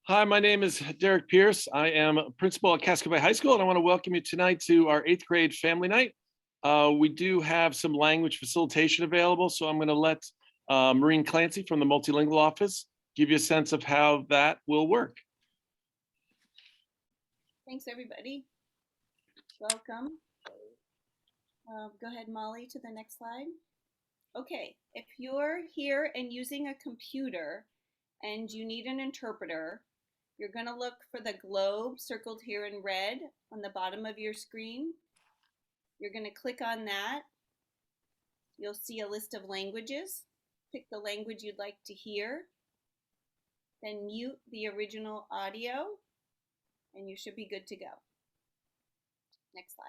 Hi, my name is Derek Pierce. I am a principal at Casco High School, and I want to welcome you tonight to our 8th grade family night. We do have some language facilitation available, so I'm going to let Maureen Clancy from the Multilingual Office give you a sense of how that will work. Thanks, everybody. Welcome. Go ahead, Molly, to the next slide. Okay, if you're here and using a computer and you need an interpreter, you're going to look for the globe circled here in red on the bottom of your screen. You're going to click on that. You'll see a list of languages. Pick the language you'd like to hear. Then mute the original audio, and you should be good to go. Next slide.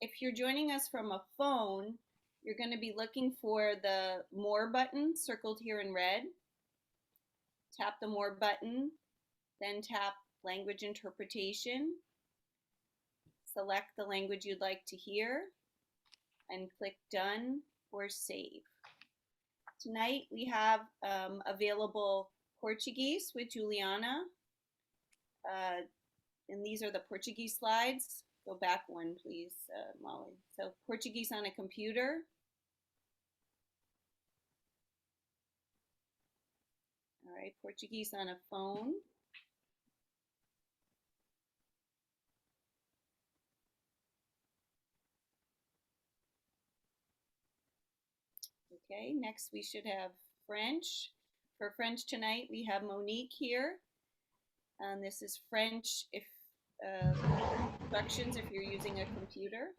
If you're joining us from a phone, you're going to be looking for the More button circled here in red. Tap the More button, then tap Language Interpretation. Select the language you'd like to hear and click Done or Save. Tonight we have available Portuguese with Juliana. And these are the Portuguese slides. Go back one, please, Molly. So Portuguese on a computer. All right, Portuguese on a phone. Okay, next we should have French. For French tonight, we have Monique here. And this is French if instructions if you're using a computer.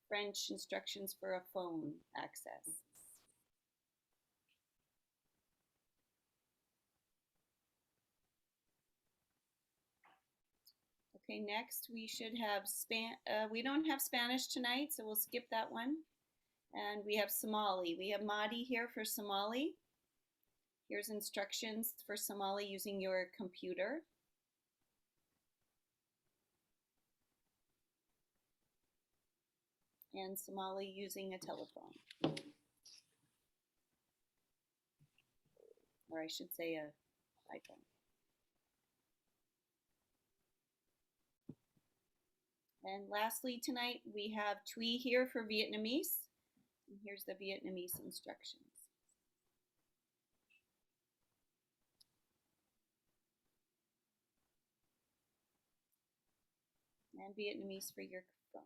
French instructions for a phone access. Okay, next we should have we don't have Spanish tonight, so we'll skip that one. And we have Somali. We have Mahdi here for Somali. Here's instructions for Somali using your computer. And Somali using a telephone. Or I should say a iPhone. And lastly tonight we have Thuy here for Vietnamese. And here's the Vietnamese instructions. And Vietnamese for your phone.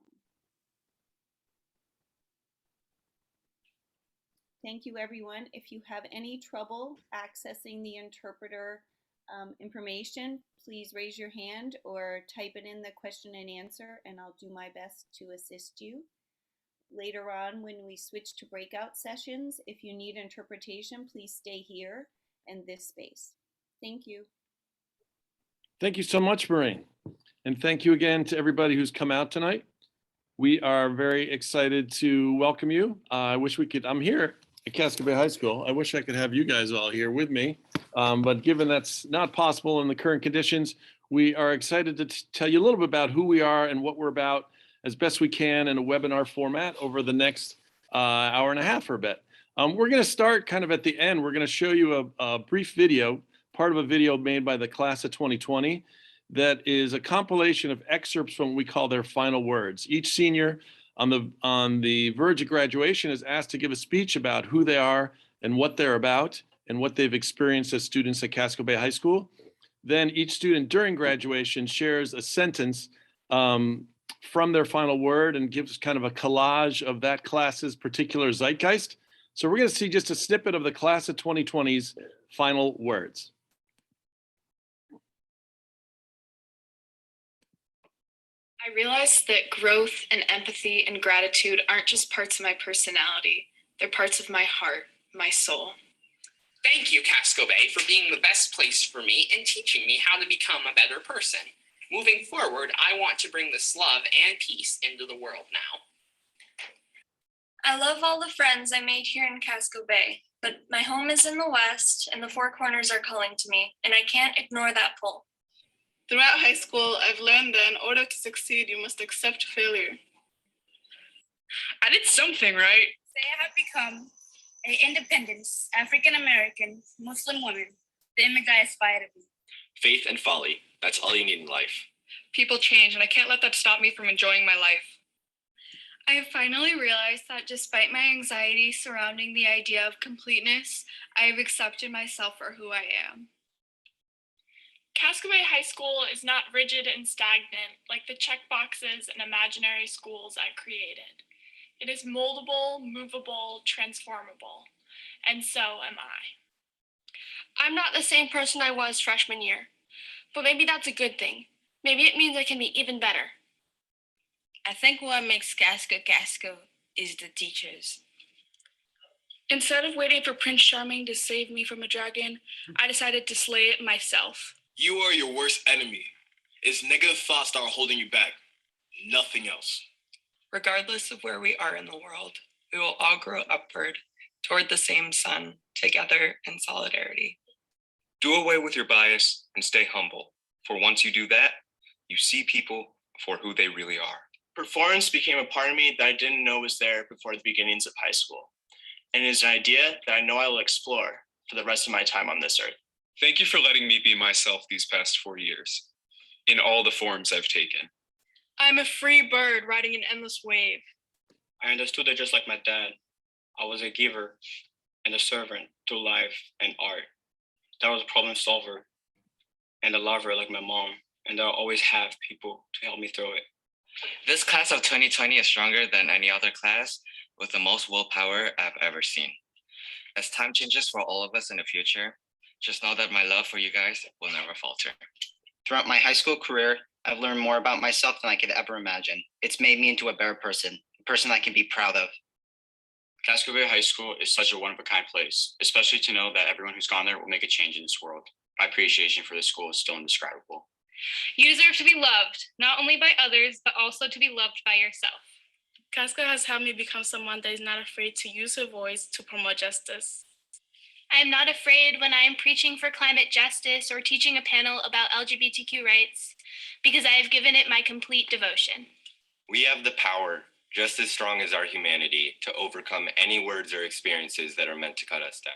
Thank you, everyone. If you have any trouble accessing the interpreter information, please raise your hand or type it in the question and answer, and I'll do my best to assist you. Later on, when we switch to breakout sessions, if you need interpretation, please stay here in this space. Thank you. Thank you so much, Maureen. And thank you again to everybody who's come out tonight. We are very excited to welcome you. I wish we could, I'm here at Casco High School. I wish I could have you guys all here with me. But given that's not possible in the current conditions, we are excited to tell you a little bit about who we are and what we're about as best we can in a webinar format over the next hour and a half or a bit. We're going to start kind of at the end. We're going to show you a brief video, part of a video made by the class of 2020 that is a compilation of excerpts from what we call their final words. Each senior on the verge of graduation is asked to give a speech about who they are and what they're about and what they've experienced as students at Casco Bay High School. Then each student during graduation shares a sentence from their final word and gives kind of a collage of that class's particular zeitgeist. So we're going to see just a snippet of the class of 2020's final words. I realized that growth and empathy and gratitude aren't just parts of my personality. They're parts of my heart, my soul. Thank you, Casco Bay, for being the best place for me and teaching me how to become a better person. Moving forward, I want to bring this love and peace into the world now. I love all the friends I made here in Casco Bay, but my home is in the West and the Four Corners are calling to me, and I can't ignore that pull. Throughout high school, I've learned that in order to succeed, you must accept failure. I did something right. Say I have become Independence, African American, Muslim woman, the image I aspire to be. Faith and folly. That's all you need in life. People change, and I can't let that stop me from enjoying my life. I have finally realized that despite my anxiety surrounding the idea of completeness, I have accepted myself for who I am. Casco Bay High School is not rigid and stagnant like the check boxes and imaginary schools I created. It is moldable, movable, transformable, and so am I. I'm not the same person I was freshman year, but maybe that's a good thing. Maybe it means I can be even better. I think what makes Casco Casco is the teachers. Instead of waiting for Prince Charming to save me from a dragon, I decided to slay it myself. You are your worst enemy. It's negative thoughts that are holding you back. Nothing else. Regardless of where we are in the world, we will all grow upward toward the same sun, together in solidarity. Do away with your bias and stay humble. For once you do that, you see people for who they really are. Performance became a part of me that I didn't know was there before the beginnings of high school. And it is an idea that I know I will explore for the rest of my time on this earth. Thank you for letting me be myself these past 4 years, in all the forms I've taken. I'm a free bird riding an endless wave. I understood it just like my dad. I was a giver and a servant to life and art. That was a problem solver and a lover like my mom, and I'll always have people to help me through it. This class of 2020 is stronger than any other class with the most willpower I've ever seen. As time changes for all of us in the future, just know that my love for you guys will never falter. Throughout my high school career, I've learned more about myself than I could ever imagine. It's made me into a better person, a person I can be proud of. Casco Bay High School is such a one-of-a-kind place, especially to know that everyone who's gone there will make a change in this world. My appreciation for this school is still indescribable. You deserve to be loved, not only by others, but also to be loved by yourself. Casco has helped me become someone that is not afraid to use her voice to promote justice. I am not afraid when I am preaching for climate justice or teaching a panel about LGBTQ rights, because I have given it my complete devotion. We have the power, just as strong as our humanity, to overcome any words or experiences that are meant to cut us down.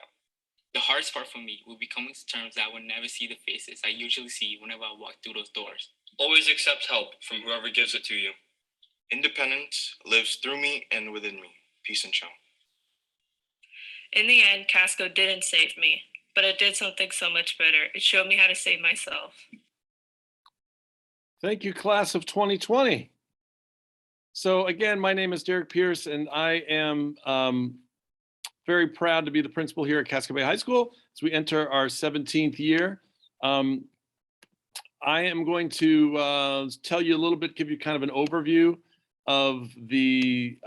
The hardest part for me will be coming to terms that I will never see the faces I usually see whenever I walk through those doors. Always accept help from whoever gives it to you. Independence lives through me and within me. Peace and show. In the end, Casco didn't save me, but it did something so much better. It showed me how to save myself. Thank you, class of 2020. So again, my name is Derek Pierce, and I am very proud to be the principal here at Casco Bay High School as we enter our 17th year. I am going to tell you a little bit, give you kind of an overview of the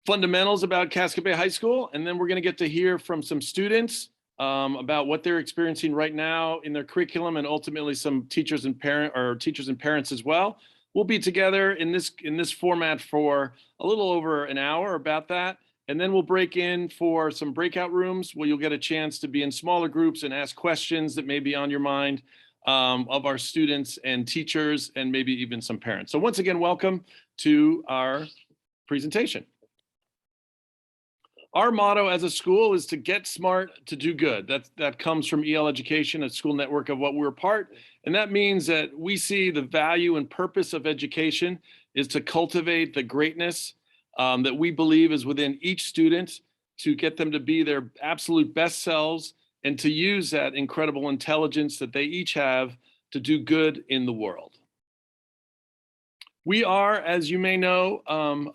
fundamentals about Casco Bay High School, and then we're going to get to hear from some students about what they're experiencing right now in their curriculum, and ultimately some teachers and parents as well. We'll be together in this format for a little over an hour, about that. And then we'll break in for some breakout rooms where you'll get a chance to be in smaller groups and ask questions that may be on your mind of our students and teachers and maybe even some parents. So once again, welcome to our presentation. Our motto as a school is to get smart to do good. That comes from EL Education, a school network of what we're part. And that means that we see the value and purpose of education is to cultivate the greatness that we believe is within each student, to get them to be their absolute best selves and to use that incredible intelligence that they each have to do good in the world. We are, as you may know,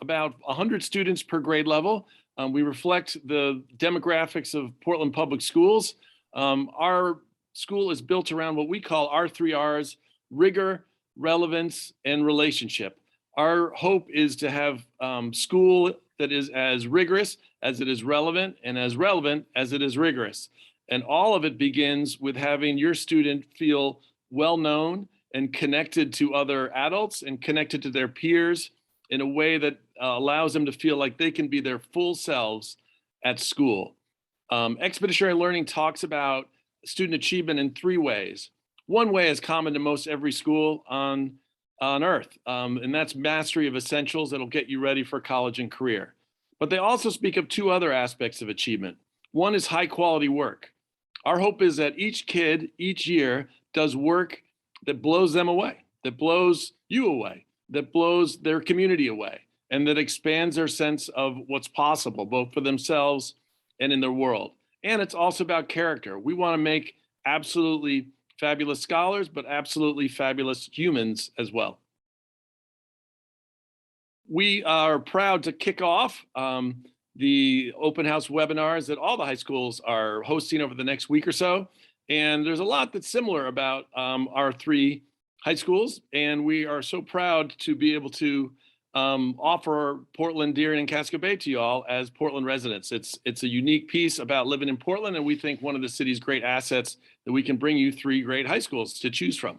about 100 students per grade level. We reflect the demographics of Portland Public Schools. Our school is built around what we call our 3 R's: rigor, relevance, and relationship. Our hope is to have school that is as rigorous as it is relevant, and as relevant as it is rigorous. And all of it begins with having your student feel well known and connected to other adults and connected to their peers in a way that allows them to feel like they can be their full selves at school. Expeditionary learning talks about student achievement in 3 ways. One way is common to most every school on earth, and that's mastery of essentials that'll get you ready for college and career. But they also speak of two other aspects of achievement. One is high quality work. Our hope is that each kid each year does work that blows them away, that blows you away, that blows their community away, and that expands their sense of what's possible, both for themselves and in their world. And it's also about character. We want to make absolutely fabulous scholars, but absolutely fabulous humans as well. We are proud to kick off the open house webinars that all the high schools are hosting over the next week or so. And there's a lot that's similar about our three high schools. And we are so proud to be able to offer Portland, Deering, and Casco Bay to you all as Portland residents. It's a unique piece about living in Portland, and we think one of the city's great assets that we can bring you three great high schools to choose from.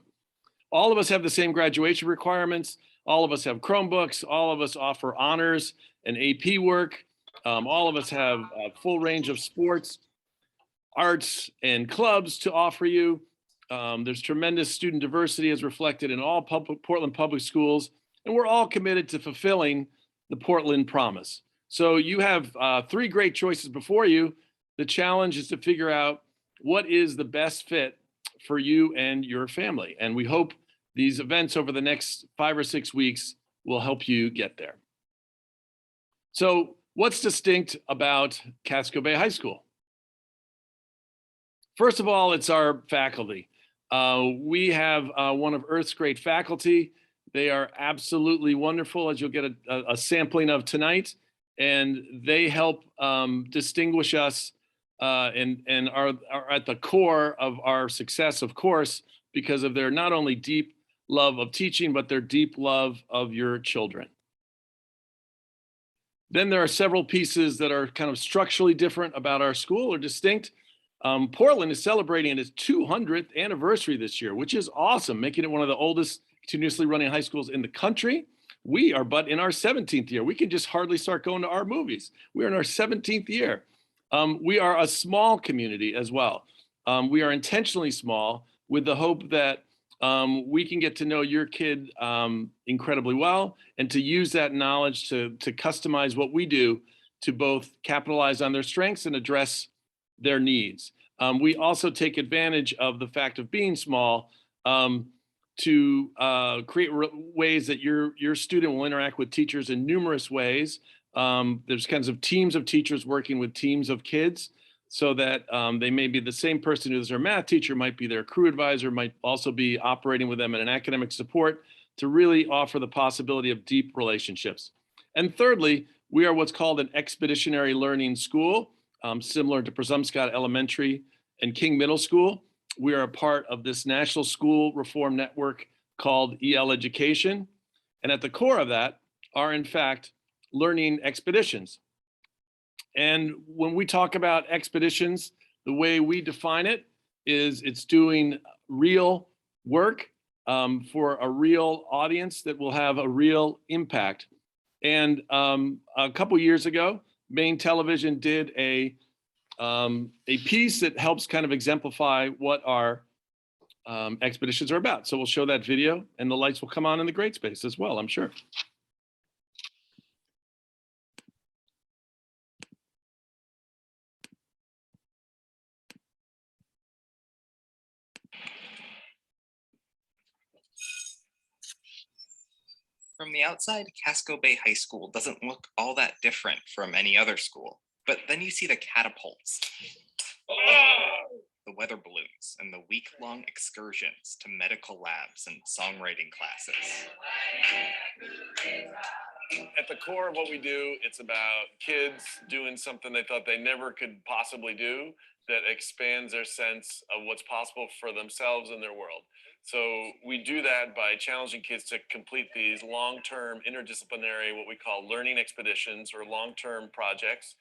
All of us have the same graduation requirements. All of us have Chromebooks. All of us offer honors and AP work. All of us have a full range of sports, arts, and clubs to offer you. There's tremendous student diversity as reflected in all Portland public schools, and we're all committed to fulfilling the Portland promise. So you have three great choices before you. The challenge is to figure out what is the best fit for you and your family. And we hope these events over the next 5 or 6 weeks will help you get there. So what's distinct about Casco Bay High School? First of all, it's our faculty. We have one of Earth's great faculty. They are absolutely wonderful, as you'll get a sampling of tonight, and they help distinguish us and are at the core of our success, of course, because of their not only deep love of teaching, but their deep love of your children. Then there are several pieces that are kind of structurally different about our school or distinct. Portland is celebrating its 200th anniversary this year, which is awesome, making it one of the oldest continuously running high schools in the country. We are but in our 17th year. We can just hardly start going to our movies. We're in our 17th year. We are a small community as well. We are intentionally small with the hope that we can get to know your kid incredibly well and to use that knowledge to customize what we do to both capitalize on their strengths and address their needs. We also take advantage of the fact of being small to create ways that your student will interact with teachers in numerous ways. There's kinds of teams of teachers working with teams of kids so that they may be the same person who's their math teacher, might be their crew advisor, might also be operating with them in an academic support to really offer the possibility of deep relationships. And thirdly, we are what's called an expeditionary learning school, similar to Presumpscott Elementary and King Middle School. We are a part of this national school reform network called EL Education. And at the core of that are, in fact, learning expeditions. And when we talk about expeditions, the way we define it is it's doing real work for a real audience that will have a real impact. And a couple years ago, Maine Television did a piece that helps kind of exemplify what our expeditions are about. So we'll show that video and the lights will come on in the great space as well, I'm sure. From the outside, Casco Bay High School doesn't look all that different from any other school, but then you see the catapults, the weather balloons, and the week-long excursions to medical labs and songwriting classes. At the core of what we do, it's about kids doing something they thought they never could possibly do that expands their sense of what's possible for themselves and their world. So we do that by challenging kids to complete these long-term interdisciplinary, what we call learning expeditions or long-term projects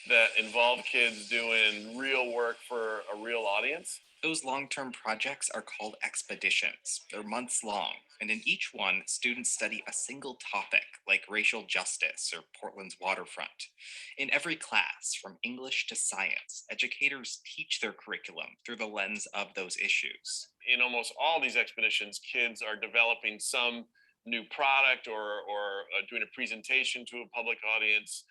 that involve kids doing real work for a real audience. Those long-term projects are called expeditions. They're months long, and in each one, students study a single topic like racial justice or Portland's waterfront. In every class, from English to science, educators teach their curriculum through the lens of those issues. In almost all these expeditions, kids are developing some new product or doing a presentation to a public audience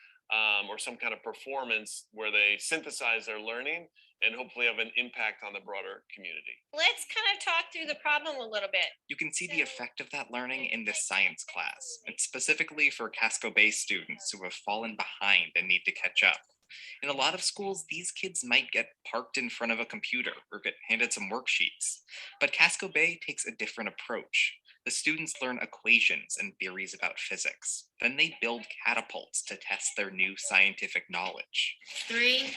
or some kind of performance where they synthesize their learning and hopefully have an impact on the broader community. Let's kind of talk through the problem a little bit. You can see the effect of that learning in this science class, and specifically for Casco Bay students who have fallen behind and need to catch up. In a lot of schools, these kids might get parked in front of a computer or get handed some worksheets. But Casco Bay takes a different approach. The students learn equations and theories about physics. Then they build catapults to test their new scientific knowledge. 3,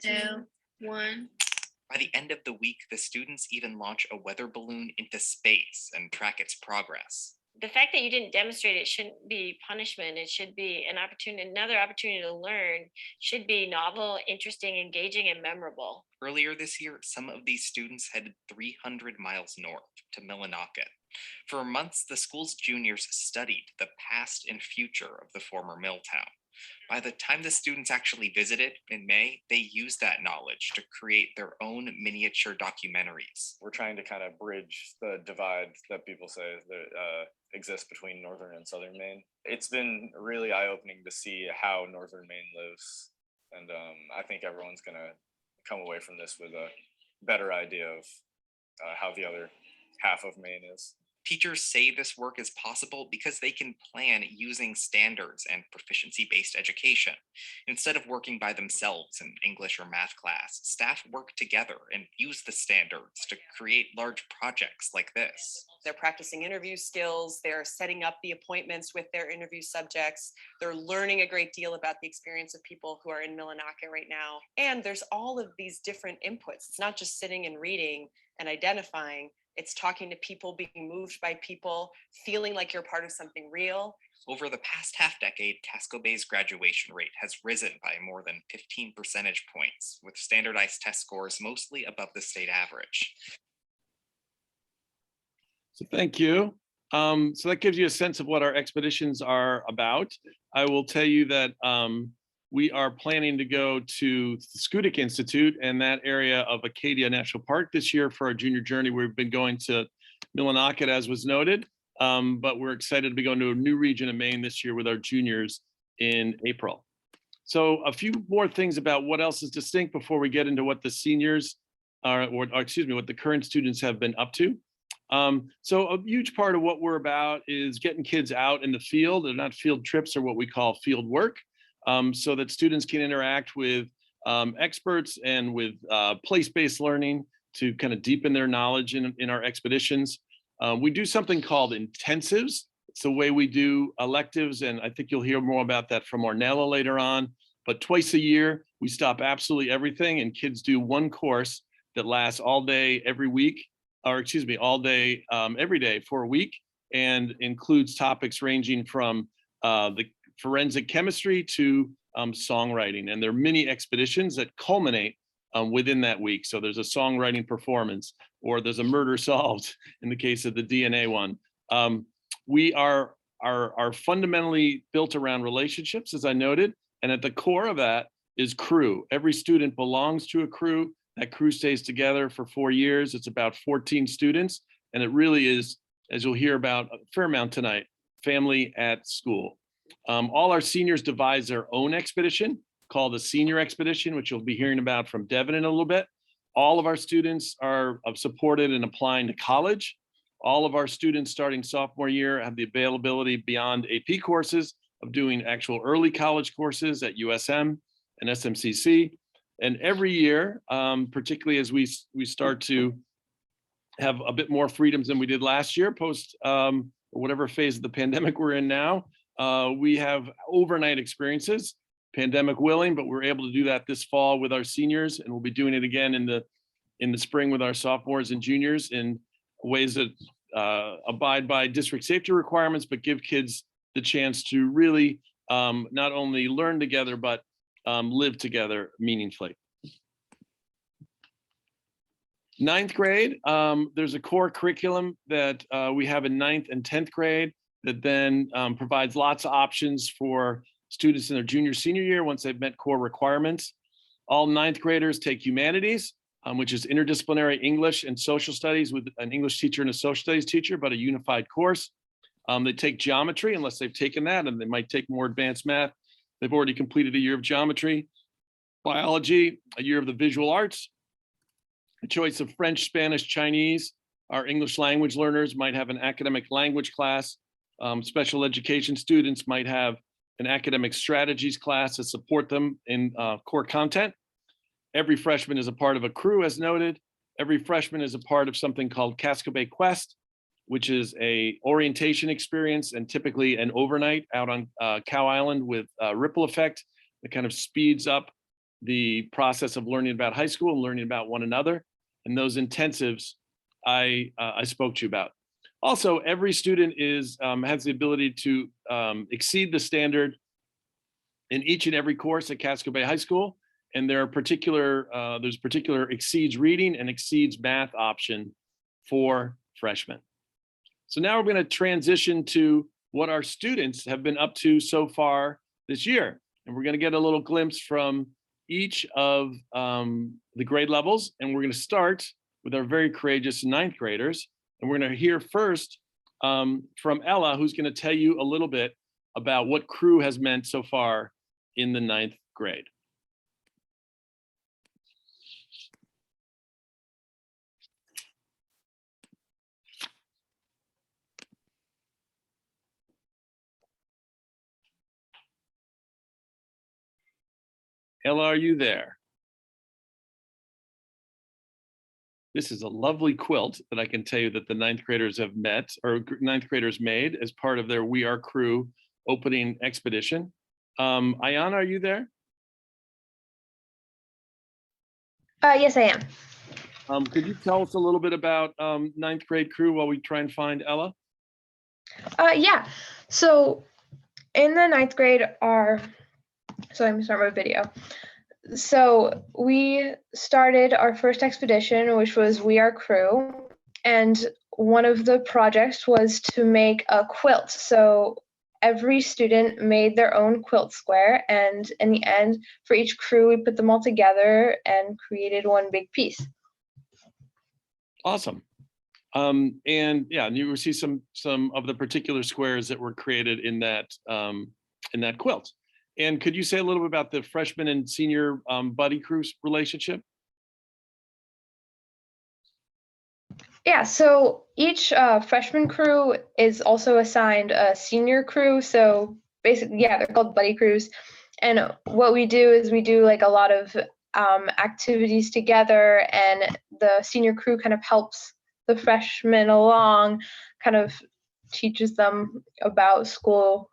2, 1. By the end of the week, the students even launch a weather balloon into space and track its progress. The fact that you didn't demonstrate it shouldn't be punishment. It should be an opportunity, another opportunity to learn. Should be novel, interesting, engaging, and memorable. Earlier this year, some of these students headed 300 miles north to Millinocket. For months, the school's juniors studied the past and future of the former mill town. By the time the students actually visited in May, they used that knowledge to create their own miniature documentaries. We're trying to kind of bridge the divide that people say that exists between northern and southern Maine. It's been really eye-opening to see how northern Maine lives, and I think everyone's going to come away from this with a better idea of how the other half of Maine is. Teachers say this work is possible because they can plan using standards and proficiency-based education. Instead of working by themselves in English or math class, staff work together and use the standards to create large projects like this. They're practicing interview skills, they're setting up the appointments with their interview subjects, they're learning a great deal about the experience of people who are in Millinocket right now. And there's all of these different inputs. It's not just sitting and reading and identifying. It's talking to people, being moved by people, feeling like you're part of something real. Over the past half-decade, Casco Bay's graduation rate has risen by more than 15 percentage points, with standardized test scores mostly above the state average. So thank you. So that gives you a sense of what our expeditions are about. I will tell you that we are planning to go to the Schoodic Institute and that area of Acadia National Park this year for our junior journey. We've been going to Millinocket, as was noted, but we're excited to be going to a new region of Maine this year with our juniors in April. So a few more things about what else is distinct before we get into what the seniors are, or excuse me, what the current students have been up to. So a huge part of what we're about is getting kids out in the field. They're not field trips, or what we call field work. So that students can interact with experts and with place-based learning to kind of deepen their knowledge in our expeditions. We do something called intensives. It's the way we do electives, and I think you'll hear more about that from Ornella later on. But twice a year, we stop absolutely everything, and kids do one course that lasts all day every week, or excuse me, all day every day for a week, and includes topics ranging from the forensic chemistry to songwriting. And they're mini expeditions that culminate within that week. So there's a songwriting performance, or there's a murder solved in the case of the DNA one. We are fundamentally built around relationships, as I noted, and at the core of that is crew. Every student belongs to a crew. That crew stays together for 4 years. It's about 14 students, and it really is, as you'll hear about a fair amount tonight, family at school. All our seniors devise their own expedition called the Senior Expedition, which you'll be hearing about from Devin in a little bit. All of our students are supported in applying to college. All of our students starting sophomore year have the availability beyond AP courses of doing actual early college courses at USM and SMCC. And every year, particularly as we start to have a bit more freedoms than we did last year, post whatever phase of the pandemic we're in now, we have overnight experiences, pandemic willing, but we're able to do that this fall with our seniors, and we'll be doing it again in the spring with our sophomores and juniors in ways that abide by district safety requirements, but give kids the chance to really not only learn together, but live together meaningfully. Ninth grade, there's a core curriculum that we have in 9th and 10th grade that then provides lots of options for students in their junior, senior year once they've met core requirements. All 9th graders take humanities, which is interdisciplinary English and social studies with an English teacher and a social studies teacher, but a unified course. They take geometry unless they've taken that, and they might take more advanced math. They've already completed a year of geometry, biology, a year of the visual arts, a choice of French, Spanish, Chinese. Our English language learners might have an academic language class. Special education students might have an academic strategies class to support them in core content. Every freshman is a part of a crew, as noted. Every freshman is a part of something called Casco Bay Quest, which is a orientation experience and typically an overnight out on Cow Island with ripple effect that kind of speeds up the process of learning about high school and learning about one another. And those intensives I spoke to you about. Also, every student has the ability to exceed the standard in each and every course at Casco Bay High School. And there are there's particular exceeds reading and exceeds math option for freshmen. So now we're going to transition to what our students have been up to so far this year. And we're going to get a little glimpse from each of the grade levels. And we're going to start with our very courageous ninth graders. And we're going to hear first from Ella, who's going to tell you a little bit about what crew has meant so far in the ninth grade. Ella, are you there? This is a lovely quilt that I can tell you that the ninth graders have met, or ninth graders made as part of their We Are Crew opening expedition. Ayana, are you there? Yes, I am. Could you tell us a little bit about ninth grade crew while we try and find Ella? Yeah, so in the ninth grade so let me start my video. So we started our first expedition, which was We Are Crew. And one of the projects was to make a quilt. So every student made their own quilt square. And in the end, for each crew, we put them all together and created one big piece. Awesome. And yeah, and you will see some of the particular squares that were created in that quilt. And could you say a little bit about the freshman and senior buddy crew relationship? Yeah, so each freshman crew is also assigned a senior crew. So basically, yeah, they're called buddy crews. And what we do is we do like a lot of activities together, and the senior crew kind of helps the freshmen along, kind of teaches them about school,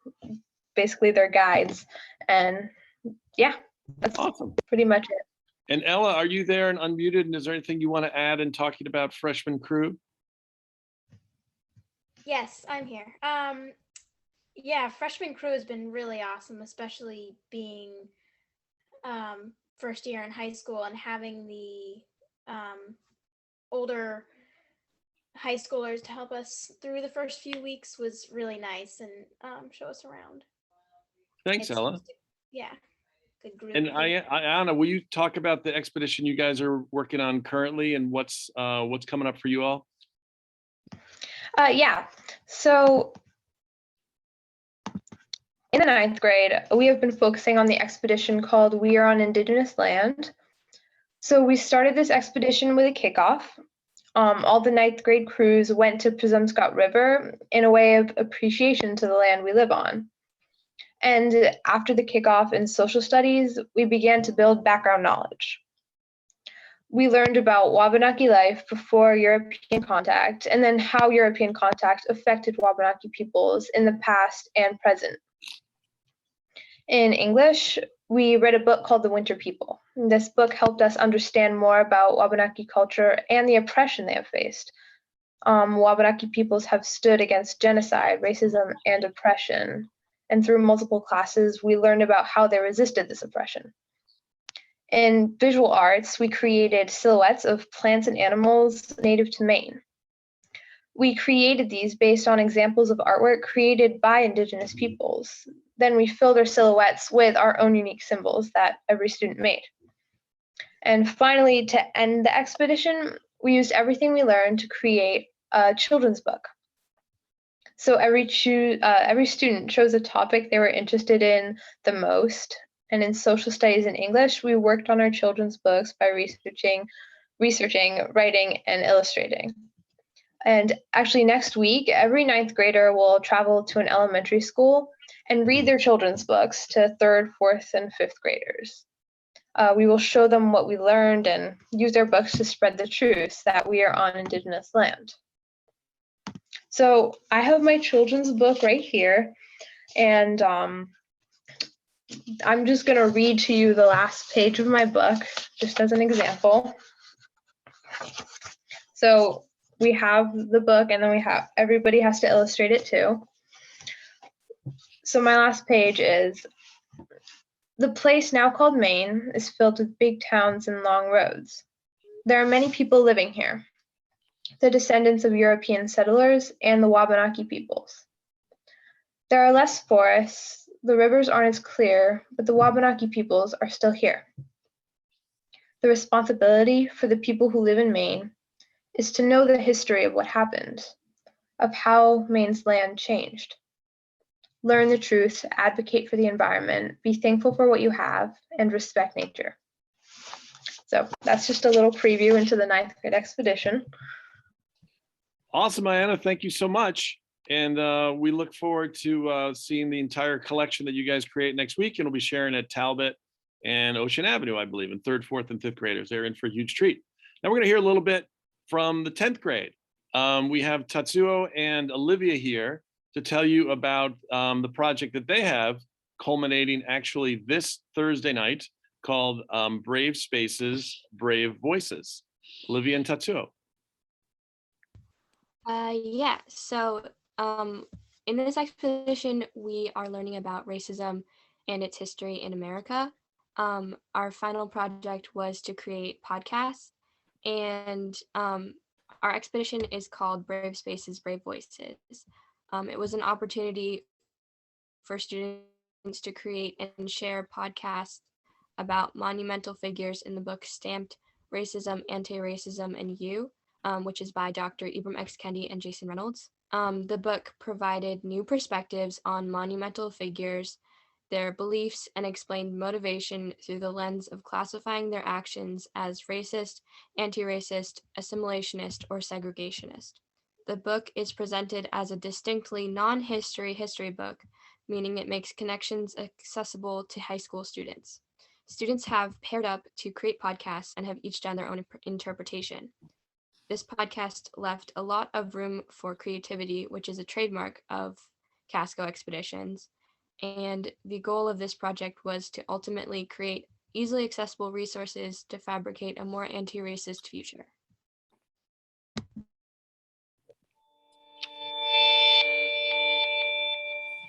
basically their guides. And yeah, that's awesome. Pretty much it. And Ella, are you there and unmuted? And is there anything you want to add in talking about freshman crew? Yes, I'm here. Yeah, freshman crew has been really awesome, especially being first year in high school and having the older high schoolers to help us through the first few weeks was really nice and show us around. Thanks, Ella. Yeah, good group. And Ayana, will you talk about the expedition you guys are working on currently and what's coming up for you all? Yeah, so in the ninth grade, we have been focusing on the expedition called We Are on Indigenous Land. So we started this expedition with a kickoff. All the ninth grade crews went to Presumpscot River in a way of appreciation to the land we live on. And after the kickoff in social studies, we began to build background knowledge. We learned about Wabanaki life before European contact, and then how European contact affected Wabanaki peoples in the past and present. In English, we read a book called The Winter People. This book helped us understand more about Wabanaki culture and the oppression they have faced. Wabanaki peoples have stood against genocide, racism, and oppression. And through multiple classes, we learned about how they resisted this oppression. In visual arts, we created silhouettes of plants and animals native to Maine. We created these based on examples of artwork created by Indigenous peoples. Then we filled our silhouettes with our own unique symbols that every student made. And finally, to end the expedition, we used everything we learned to create a children's book. So every student chose a topic they were interested in the most. And in social studies and English, we worked on our children's books by researching, writing, and illustrating. And actually next week, every ninth grader will travel to an elementary school and read their children's books to third, fourth, and fifth graders. We will show them what we learned and use their books to spread the truth that we are on Indigenous land. So I have my children's book right here, and I'm just going to read to you the last page of my book, just as an example. So we have the book, and then everybody has to illustrate it too. So my last page is, the place now called Maine is filled with big towns and long roads. There are many people living here, the descendants of European settlers and the Wabanaki peoples. There are less forests, the rivers aren't as clear, but the Wabanaki peoples are still here. The responsibility for the people who live in Maine is to know the history of what happened, of how Maine's land changed. Learn the truth, advocate for the environment, be thankful for what you have, and respect nature. So that's just a little preview into the ninth grade expedition. Awesome, Ayanna. Thank you so much. And we look forward to seeing the entire collection that you guys create next week. And we'll be sharing at Talbot and Ocean Avenue, I believe, in third, fourth, and fifth graders. They're in for a huge treat. Now we're going to hear a little bit from the 10th grade. We have Tatsuo and Olivia here to tell you about the project that they have culminating actually this Thursday night called Brave Spaces, Brave Voices. Olivia and Tatsuo. Yeah, so in this expedition, we are learning about racism and its history in America. Our final project was to create podcasts, and our expedition is called Brave Spaces, Brave Voices. It was an opportunity for students to create and share podcasts about monumental figures in the book Stamped Racism, Anti-Racism, and You, which is by Dr. Ibram X. Kendi and Jason Reynolds. The book provided new perspectives on monumental figures, their beliefs, and explained motivation through the lens of classifying their actions as racist, anti-racist, assimilationist, or segregationist. The book is presented as a distinctly non-history book, meaning it makes connections accessible to high school students. Students have paired up to create podcasts and have each done their own interpretation. This podcast left a lot of room for creativity, which is a trademark of Casco expeditions. And the goal of this project was to ultimately create easily accessible resources to fabricate a more anti-racist future.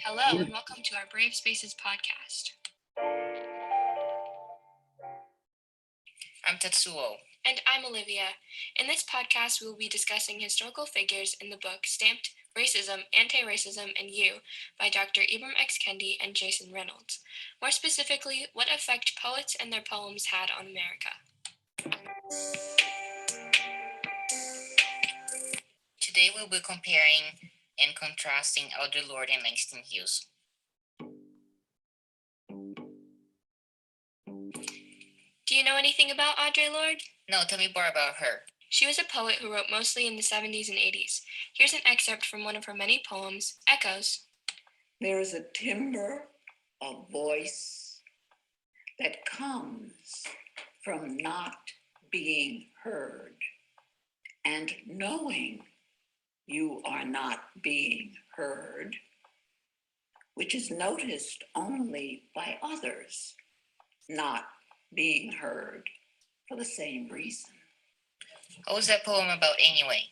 Hello, and welcome to our Brave Spaces podcast. I'm Tetsuo. And I'm Olivia. In this podcast, we will be discussing historical figures in the book Stamped Racism, Anti-Racism, and You by Dr. Ibram X. Kendi and Jason Reynolds. More specifically, what effect poets and their poems had on America. Today we'll be comparing and contrasting Audre Lorde and Langston Hughes. Do you know anything about Audre Lorde? No, tell me more about her. She was a poet who wrote mostly in the 70s and 80s. Here's an excerpt from one of her many poems, Echoes. There is a timbre of voice that comes from not being heard and knowing you are not being heard, which is noticed only by others not being heard for the same reason. What was that poem about anyway?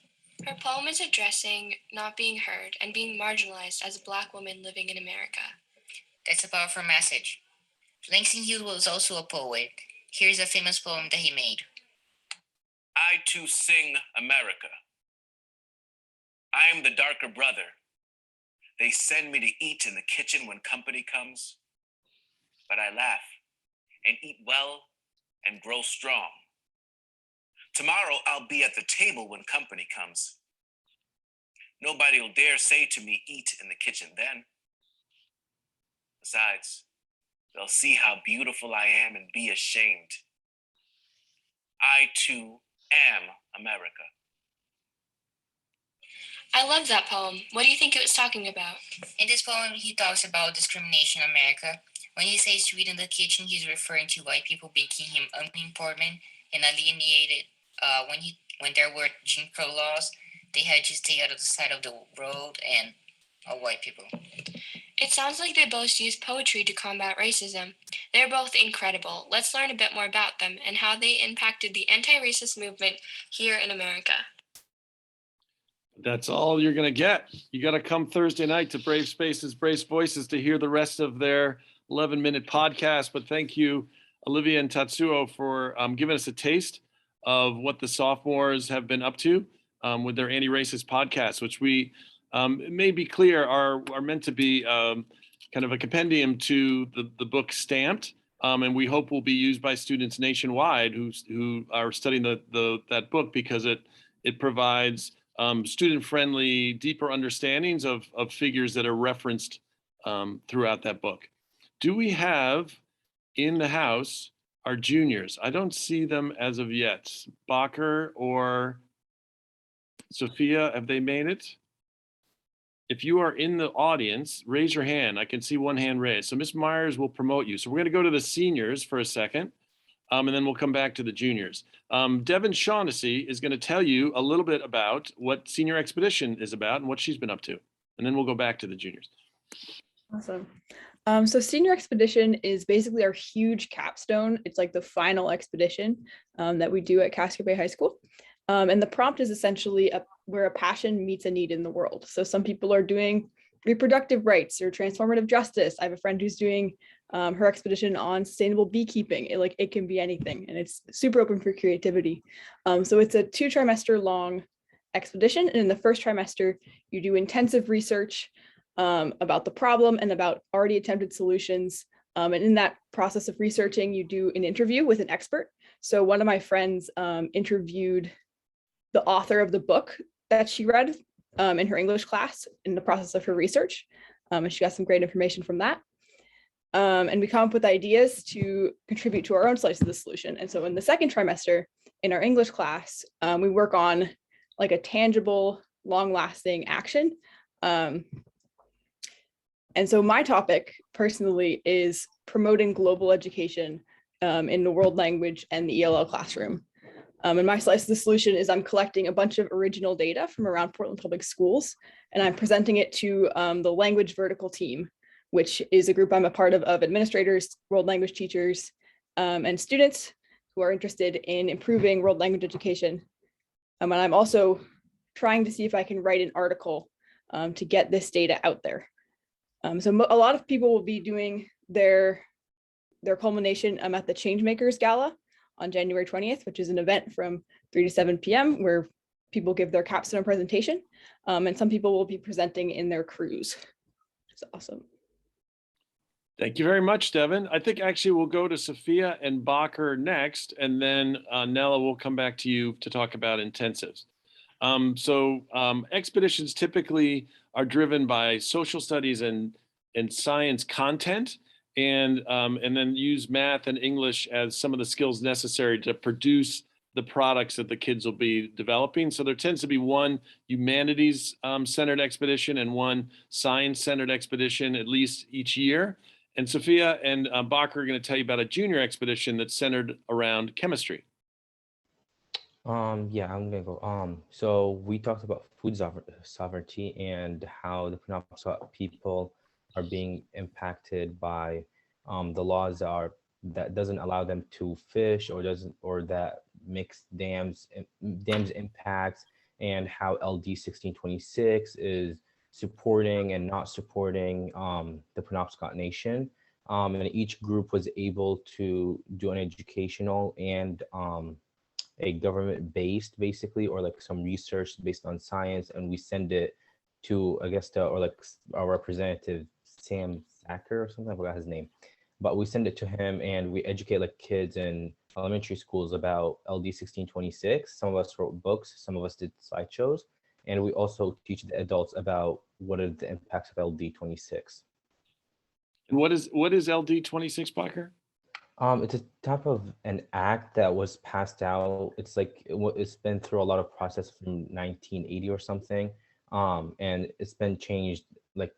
Her poem is addressing not being heard and being marginalized as a Black woman living in America. That's a powerful message. Langston Hughes was also a poet. Here's a famous poem that he made. I too sing America. I am the darker brother. They send me to eat in the kitchen when company comes, but I laugh and eat well and grow strong. Tomorrow I'll be at the table when company comes. Nobody will dare say to me, eat in the kitchen then. Besides, they'll see how beautiful I am and be ashamed. I too am America. I love that poem. What do you think it was talking about? In this poem, he talks about discrimination in America. When he says to eat in the kitchen, he's referring to white people making him unimportant and alienated. When there were Jim Crow laws, they had to stay out of the side of the road and white people. It sounds like they both use poetry to combat racism. They're both incredible. Let's learn a bit more about them and how they impacted the anti-racist movement here in America. That's all you're going to get. You got to come Thursday night to Brave Spaces, Brave Voices to hear the rest of their 11-minute podcast. But thank you, Olivia and Tatsuo, for giving us a taste of what the sophomores have been up to with their anti-racist podcast, which we, it may be clear, are meant to be kind of a compendium to the book Stamped. And we hope will be used by students nationwide who are studying that book, because it provides student-friendly, deeper understandings of figures that are referenced throughout that book. Do we have in the house our juniors? I don't see them as of yet. Bacher or Sophia, have they made it? If you are in the audience, raise your hand. I can see one hand raised. So Ms. Myers will promote you. So we're going to go to the seniors for a second. And then we'll come back to the juniors. Devin Shaughnessy is going to tell you a little bit about what Senior Expedition is about and what she's been up to. And then we'll go back to the juniors. Awesome. So Senior Expedition is basically our huge capstone. It's like the final expedition that we do at Casco Bay High School. And the prompt is essentially where a passion meets a need in the world. So some people are doing reproductive rights or transformative justice. I have a friend who's doing her expedition on sustainable beekeeping. It can be anything, and it's super open for creativity. So it's a 2-trimester long expedition, and in the first trimester, you do intensive research about the problem and about already attempted solutions. And in that process of researching, you do an interview with an expert. So one of my friends interviewed the author of the book that she read in her English class in the process of her research. And she got some great information from that. And we come up with ideas to contribute to our own slice of the solution. And so in the second trimester, in our English class, we work on like a tangible, long-lasting action. And so my topic personally is promoting global education in the world language and the ELL classroom. And my slice of the solution is I'm collecting a bunch of original data from around Portland Public Schools, and I'm presenting it to the language vertical team, which is a group I'm a part of administrators, world language teachers, and students who are interested in improving world language education. And I'm also trying to see if I can write an article to get this data out there. So a lot of people will be doing their culmination at the Changemakers Gala on January 20th, which is an event from 3 to 7 p.m. where people give their capstone presentation. And some people will be presenting in their crews. It's awesome. Thank you very much, Devin. I think actually we'll go to Sophia and Bacher next, and then Nella will come back to you to talk about intensives. Expeditions typically are driven by social studies and science content, and then use math and English as some of the skills necessary to produce the products that the kids will be developing. So there tends to be one humanities centered expedition and one science centered expedition at least each year. And Sophia and Bacher are going to tell you about a junior expedition that's centered around chemistry. Yeah, I'm gonna go. So we talked about food sovereignty and how the Penobscot people are being impacted by the laws that doesn't allow them to fish or that makes dams impacts, and how LD 1626 is supporting and not supporting the Penobscot Nation. And each group was able to do an educational and a government-based, basically, or like some research based on science, and we send it to, I guess, our representative Sam Sacker or something. I forgot his name, but we send it to him, and we educate like kids in elementary schools about LD 1626. Some of us wrote books, some of us did slideshows, And we also teach the adults about what are the impacts of LD26. And what is LD26, Parker? It's a type of an act that was passed out. It's like it's been through a lot of process from 1980 or something, and it's been changed like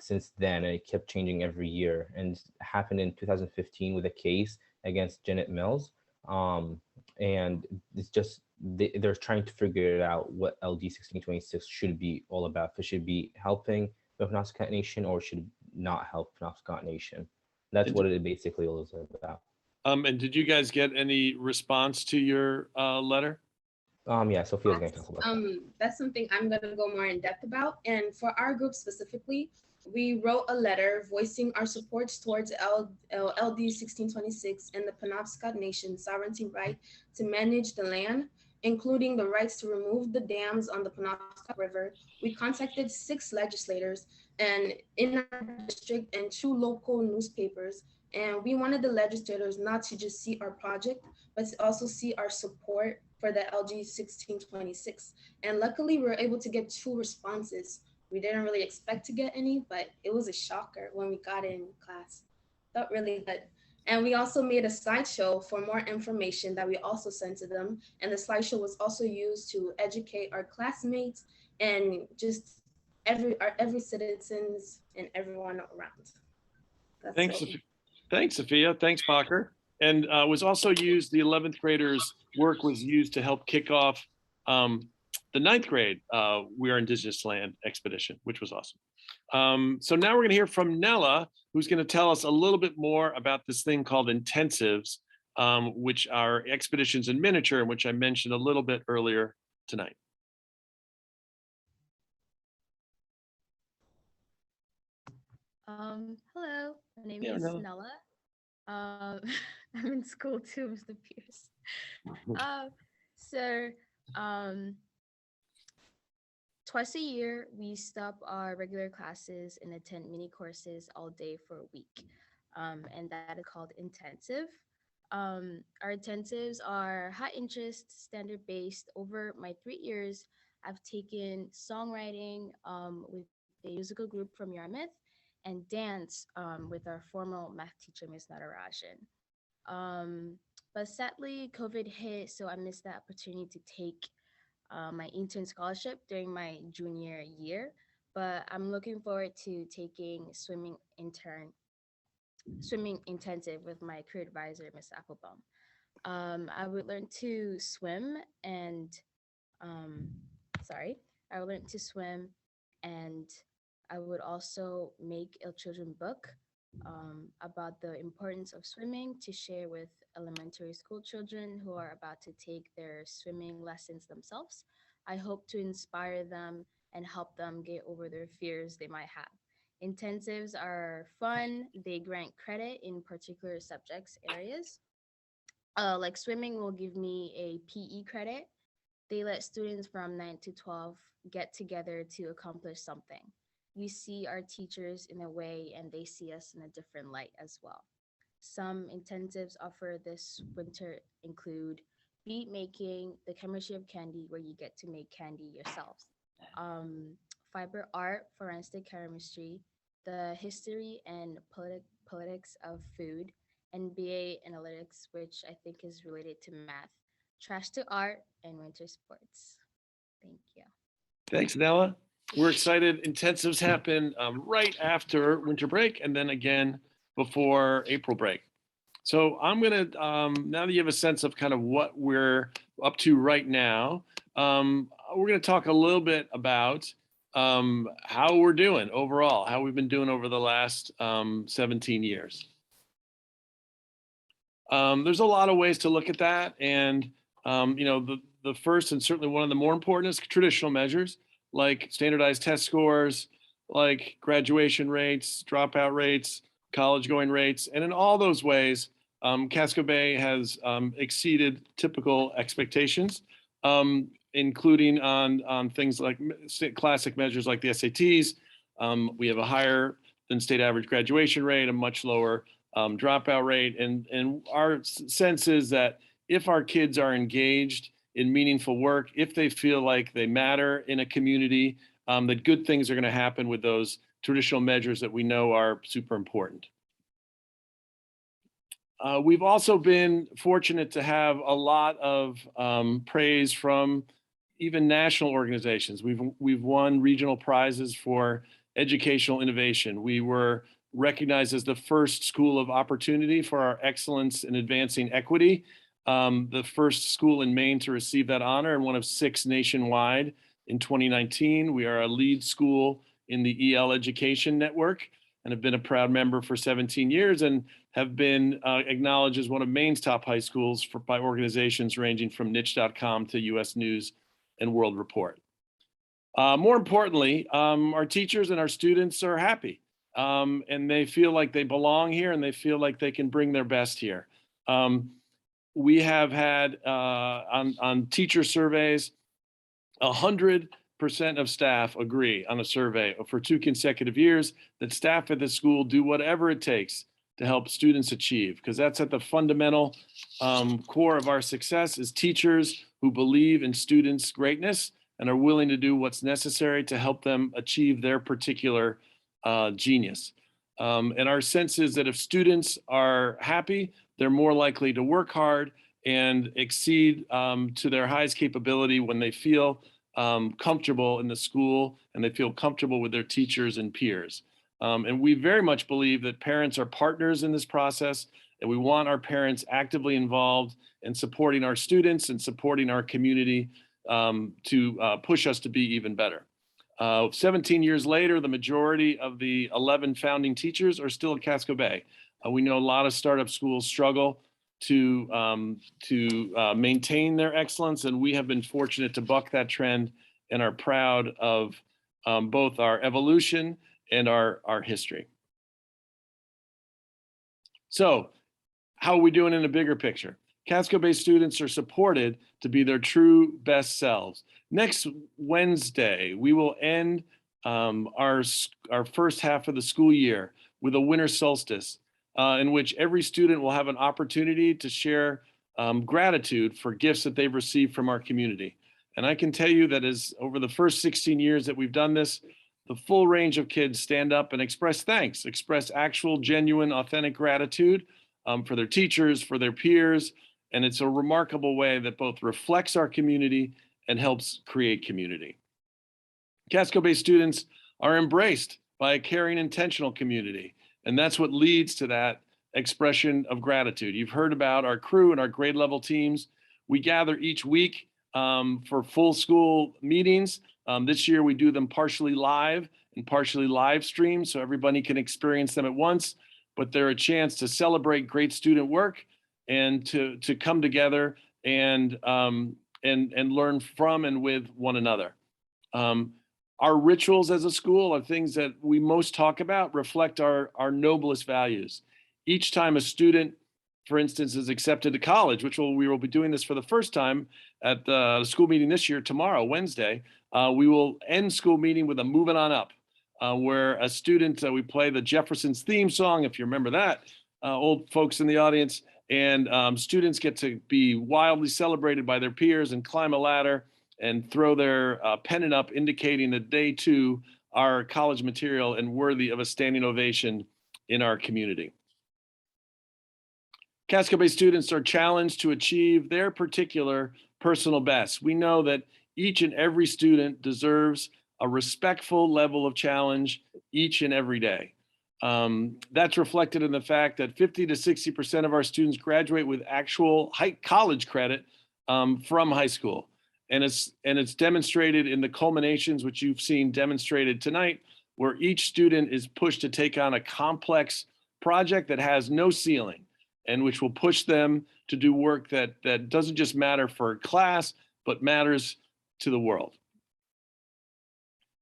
since then, and it kept changing every year. And it happened in 2015 with a case against Janet Mills, and it's just they're trying to figure it out what LD 1626 should be all about. If it should be helping the Penobscot Nation or should not help Penobscot Nation. That's what it basically is about. And did you guys get any response to your letter? Yeah, Sophia's going to talk about that. That's something I'm going to go more in depth about. And for our group specifically, we wrote a letter voicing our support towards LD 1626 and the Penobscot Nation sovereignty right to manage the land, including the rights to remove the dams on the Penobscot River. We contacted 6 legislators and in our district and 2 local newspapers. And we wanted the legislators not to just see our project, but to also see our support for the LG 1626. And luckily we were able to get 2 responses. We didn't really expect to get any, but it was a shocker when we got it in class. Felt really good. And we also made a slideshow for more information that we also sent to them. And the slideshow was also used to educate our classmates and just every citizens and everyone around. That's Thanks, it. Thanks, Sophia. Thanks, Parker. And was also used, the 11th graders' work was used to help kick off the 9th grade We Are Indigenous Land expedition, which was awesome. So now we're going to hear from Nella, who's going to tell us a little bit more about this thing called intensives, which are expeditions in miniature, which I mentioned a little bit earlier tonight. Hello, my name Yeah, is Nella. Nella. I'm in school too, Mr. Pierce. So twice a year, we stop our regular classes and attend mini courses all day for a week. And that is called intensive. Our intensives are high interest, standard based. Over my 3 years, I've taken songwriting with a musical group from Yarmouth and dance with our formal math teacher, Ms. Natarajan. But sadly, COVID hit, so I missed the opportunity to take my intern scholarship during my junior year. But I'm looking forward to taking swimming intensive with my career advisor, Ms. Applebaum. I would learn to swim and I would learn to swim, and I would also make a children's book about the importance of swimming to share with elementary school children who are about to take their swimming lessons themselves. I hope to inspire them and help them get over their fears they might have. Intensives are fun. They grant credit in particular subjects areas. Like swimming will give me a PE credit. They let students from 9 to 12 get together to accomplish something. We see our teachers in a way and they see us in a different light as well. Some intensives offer this winter include beat making, the chemistry of candy, where you get to make candy yourselves, fiber art, forensic chemistry, the history and politics of food, and BA analytics, which I think is related to math, trash to art, and winter sports. Thank you. Thanks, Nella. We're excited. Intensives happen right after winter break and then again before April break. So I'm going to, now that you have a sense of kind of what we're up to right now, we're going to talk a little bit about how we're doing overall, how we've been doing over the last 17 years. There's a lot of ways to look at that. And, you know, the first and certainly one of the more important is traditional measures like standardized test scores, like graduation rates, dropout rates, college going rates. And in all those ways, Casco Bay has exceeded typical expectations, including on things like classic measures like the SATs. We have a higher than state average graduation rate, a much lower dropout rate. And our sense is that if our kids are engaged in meaningful work, if they feel like they matter in a community, that good things are going to happen with those traditional measures that we know are super important. We've also been fortunate to have a lot of praise from even national organizations. We've won regional prizes for educational innovation. We were recognized as the first school of opportunity for our excellence in advancing equity, the first school in Maine to receive that honor, and one of 6 nationwide in 2019. We are a lead school in the EL Education Network and have been a proud member for 17 years and have been acknowledged as one of Maine's top high schools by organizations ranging from niche.com to US News and World Report. More importantly, our teachers and our students are happy, and they feel like they belong here and they feel like they can bring their best here. We have had on teacher surveys, 100% of staff agree on a survey for 2 consecutive years that staff at the school do whatever it takes to help students achieve, because that's at the fundamental core of our success is teachers who believe in students' greatness and are willing to do what's necessary to help them achieve their particular genius. And our sense is that if students are happy, they're more likely to work hard and exceed to their highest capability when they feel comfortable in the school and they feel comfortable with their teachers and peers. And we very much believe that parents are partners in this process, and we want our parents actively involved in supporting our students and supporting our community to push us to be even better. 17 years later, the majority of the 11 founding teachers are still at Casco Bay. We know a lot of startup schools struggle to maintain their excellence, and we have been fortunate to buck that trend and are proud of both our evolution and our history. So how are we doing in a bigger picture? Casco Bay students are supported to be their true best selves. Next Wednesday, we will end our first half of the school year with a winter solstice in which every student will have an opportunity to share gratitude for gifts that they've received from our community. And I can tell you that as over the first 16 years that we've done this, the full range of kids stand up and express thanks, express actual, genuine, authentic gratitude for their teachers, for their peers. And it's a remarkable way that both reflects our community and helps create community. Casco Bay students are embraced by a caring, intentional community. And that's what leads to that expression of gratitude. You've heard about our crew and our grade level teams. We gather each week for full school meetings. This year we do them partially live and partially live stream so everybody can experience them at once, but they're a chance to celebrate great student work and to come together and learn from and with one another. Our rituals as a school are things that we most talk about, reflect our noblest values. Each time a student, for instance, is accepted to college, which we will be doing this for the first time at the school meeting this year, tomorrow, Wednesday, we will end school meeting with a moving on up, where a student, we play the Jefferson's theme song, if you remember that, old folks in the audience, and students get to be wildly celebrated by their peers and climb a ladder and throw their pennant up, indicating that they too are college material and worthy of a standing ovation in our community. Casco Bay students are challenged to achieve their particular personal best. We know that each and every student deserves a respectful level of challenge each and every day. That's reflected in the fact that 50 to 60% of our students graduate with actual college credit from high school. And it's demonstrated in the culminations, which you've seen demonstrated tonight, where each student is pushed to take on a complex project that has no ceiling and which will push them to do work that doesn't just matter for class, but matters to the world.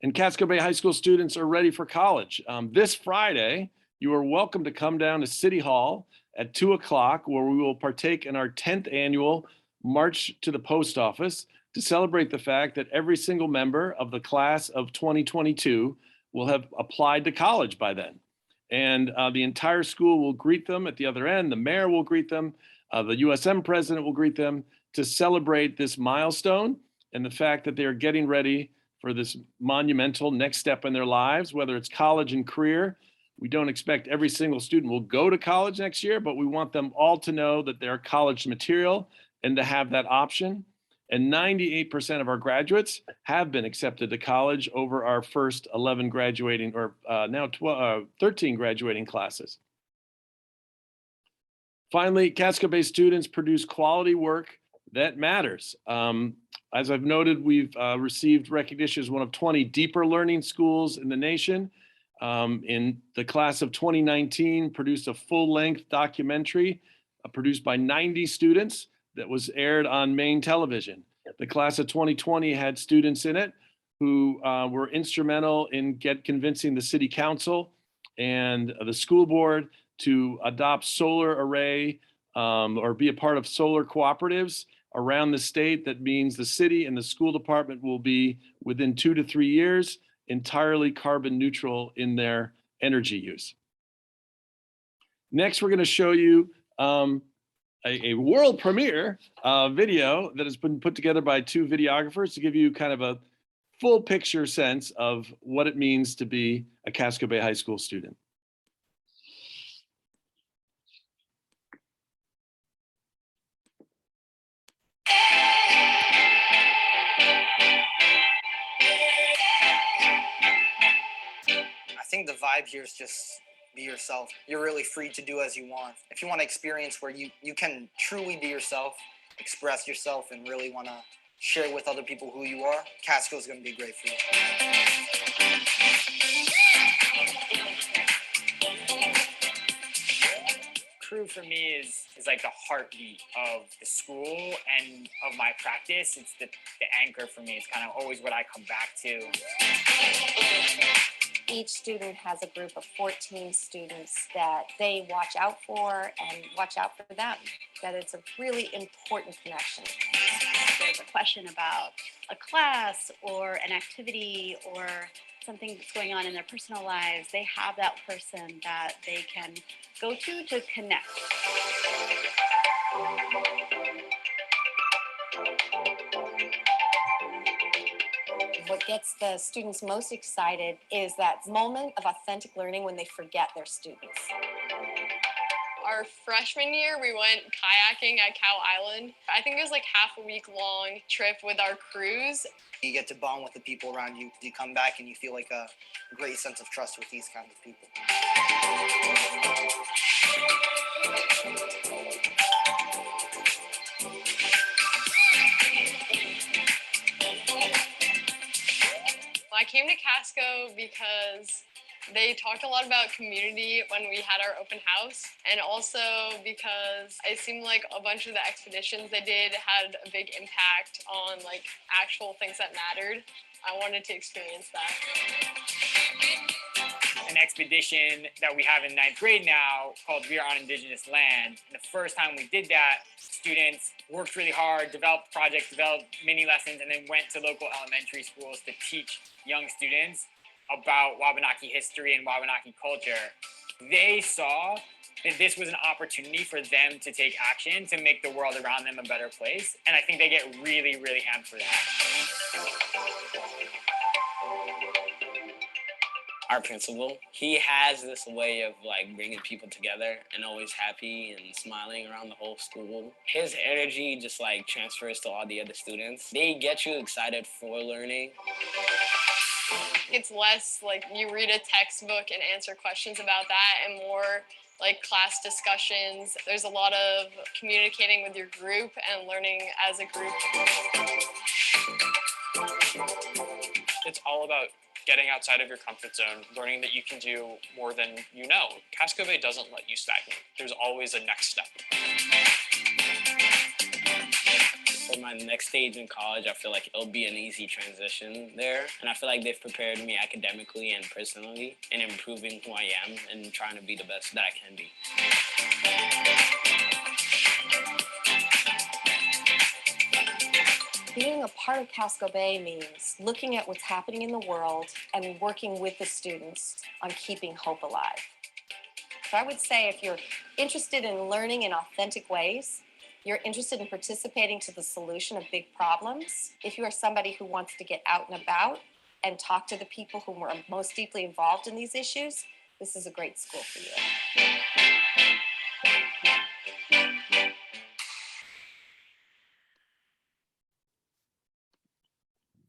And Casco Bay High School students are ready for college. This Friday, you are welcome to come down to City Hall at 2 o'clock, where we will partake in our 10th annual March to the Post Office to celebrate the fact that every single member of the class of 2022 will have applied to college by then. And the entire school will greet them at the other end. The mayor will greet them. The USM president will greet them. to celebrate this milestone and the fact that they're getting ready for this monumental next step in their lives, whether it's college and career. We don't expect every single student will go to college next year, but we want them all to know that they're college material and to have that option. And 98% of our graduates have been accepted to college over our first 11 graduating, or now 13 graduating classes. Finally, Casco Bay students produce quality work that matters. As I've noted, we've received recognition as one of 20 deeper learning schools in the nation. In the class of 2019, produced a full-length documentary produced by 90 students that was aired on Maine television. The class of 2020 had students in it who were instrumental in convincing the city council and the school board to adopt solar array or be a part of solar cooperatives around the state. That means the city and the school department will be, within 2 to 3 years, entirely carbon neutral in their energy use. Next, we're going to show you a world premiere video that has been put together by 2 videographers to give you kind of a full picture sense of what it means to be a Casco Bay High School student. I think the vibe here is just be yourself. You're really free to do as you want. If you want to experience where you can truly be yourself, express yourself, and really want to share with other people who you are, Casco is going to be great for you. Crew for me is like the heartbeat of the school and of my practice. It's the anchor for me. It's kind of always what I come back to. Each student has a group of 14 students that they watch out for and watch out for them, that it's a really important connection. There's a question about a class or an activity or something that's going on in their personal lives, they have that person that they can go to connect. What gets the students most excited is that moment of authentic learning when they forget their students. Our freshman year, we went kayaking at Cow Island. I think it was like half a week long trip with our crews. You get to bond with the people around you. You come back and you feel like a great sense of trust with these kinds of people. I came to Casco because they talked a lot about community when we had our open house, and also because it seemed like a bunch of the expeditions they did had a big impact on like actual things that mattered. I wanted to experience that. An expedition that we have in 9th grade now called We Are on Indigenous Land. And the first time we did that, students worked really hard, developed projects, developed mini lessons, and then went to local elementary schools to teach young students about Wabanaki history and Wabanaki culture. They saw that this was an opportunity for them to take action to make the world around them a better place. And I think they get really, really amped for that. Our principal, he has this way of like bringing people together and always happy and smiling around the whole school. His energy just like transfers to all the other students. They get you excited for learning. It's less like you read a textbook and answer questions about that, and more like class discussions. There's a lot of communicating with your group and learning as a group. It's all about getting outside of your comfort zone, learning that you can do more than you know. Casco Bay doesn't let you stagnate. There's always a next step. For my next stage in college, I feel like it'll be an easy transition there. And I feel like they've prepared me academically and personally in improving who I am and trying to be the best that I can be. Being a part of Casco Bay means looking at what's happening in the world and working with the students on keeping hope alive. So I would say if you're interested in learning in authentic ways, you're interested in participating to the solution of big problems, if you are somebody who wants to get out and about and talk to the people who are most deeply involved in these issues, this is a great school for you.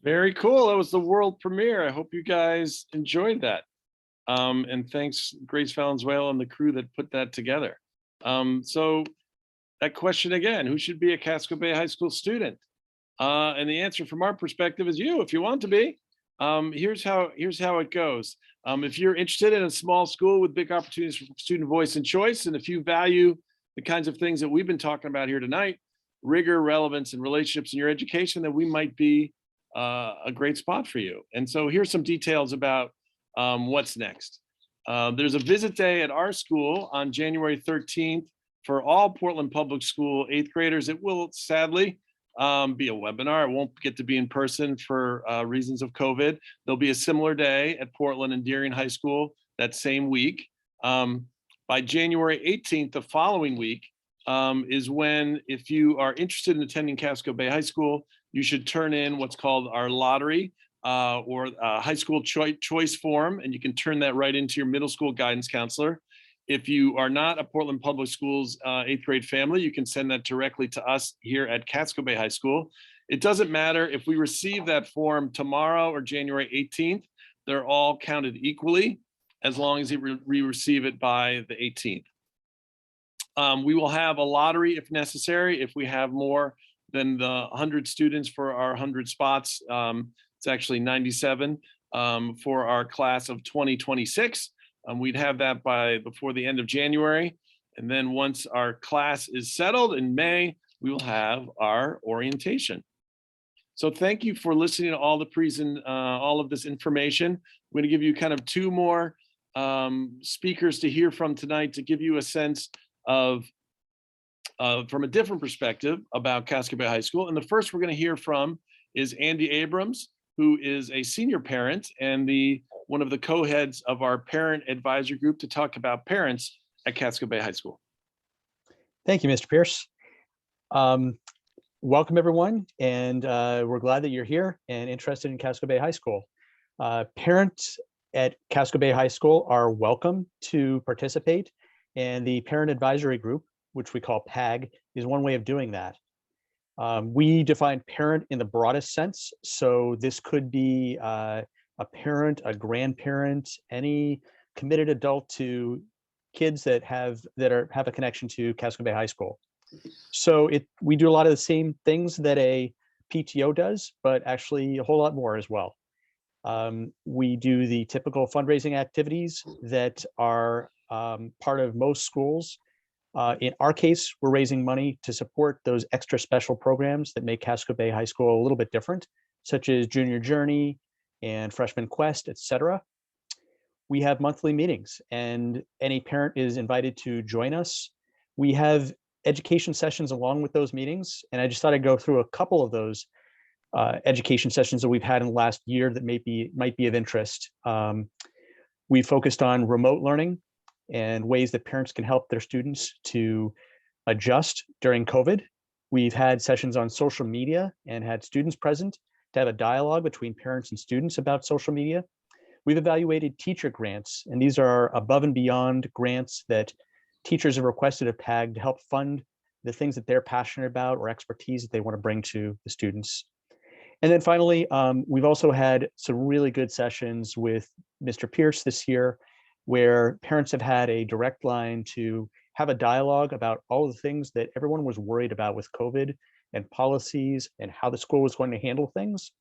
Very cool. That was the world premiere. I hope you guys enjoyed that. And thanks, Grace Valenzuela and the crew that put that together. So that question again, who should be a Casco Bay High School student? And the answer from our perspective is you, if you want to be. Here's how it goes. If you're interested in a small school with big opportunities for student voice and choice, and if you value the kinds of things that we've been talking about here tonight, rigor, relevance, and relationships in your education, then we might be a great spot for you. And so here's some details about what's next. There's a visit day at our school on January 13th for all Portland Public School 8th graders. It will sadly be a webinar. It won't get to be in person for reasons of COVID. There'll be a similar day at Portland and Deering High School that same week. By January 18th, the following week, is when, if you are interested in attending Casco Bay High School, you should turn in what's called our lottery or high school choice form, and you can turn that right into your middle school guidance counselor. If you are not a Portland Public Schools 8th grade family, you can send that directly to us here at Casco Bay High School. It doesn't matter if we receive that form tomorrow or January 18th, they're all counted equally as long as we receive it by the 18th. We will have a lottery if necessary. If we have more than the 100 students for our 100 spots, it's actually 97 for our class of 2026. We'd have that before the end of January. And then once our class is settled in May, we will have our orientation. So thank you for listening to all of this information. I'm going to give you kind of two more speakers to hear from tonight to give you a sense of from a different perspective about Casco Bay High School. And the first we're going to hear from is Andy Abrams, who is a senior parent and one of the co-heads of our parent advisory group to talk about parents at Casco Bay High School. Thank you, Mr. Pierce. Welcome, everyone, and we're glad that you're here and interested in Casco Bay High School. Parents at Casco Bay High School are welcome to participate, and the parent advisory group, which we call PAG, is one way of doing that. We define parent in the broadest sense, so this could be a parent, a grandparent, any committed adult to kids that have a connection to Casco Bay High School. So we do a lot of the same things that a PTO does, but actually a whole lot more as well. We do the typical fundraising activities that are part of most schools. In our case, we're raising money to support those extra special programs that make Casco Bay High School a little bit different, such as Junior Journey and Freshman Quest, etc. We have monthly meetings, and any parent is invited to join us. We have education sessions along with those meetings, and I just thought I'd go through a couple of those education sessions that we've had in the last year that might be of interest. We focused on remote learning and ways that parents can help their students to adjust during COVID. We've had sessions on social media and had students present to have a dialogue between parents and students about social media. We've evaluated teacher grants, and these are above and beyond grants that teachers have requested of PAG to help fund the things that they're passionate about or expertise that they want to bring to the students. And then finally, we've also had some really good sessions with Mr. Pierce this year, where parents have had a direct line to have a dialogue about all of the things that everyone was worried about with COVID and policies and how the school was going to handle things.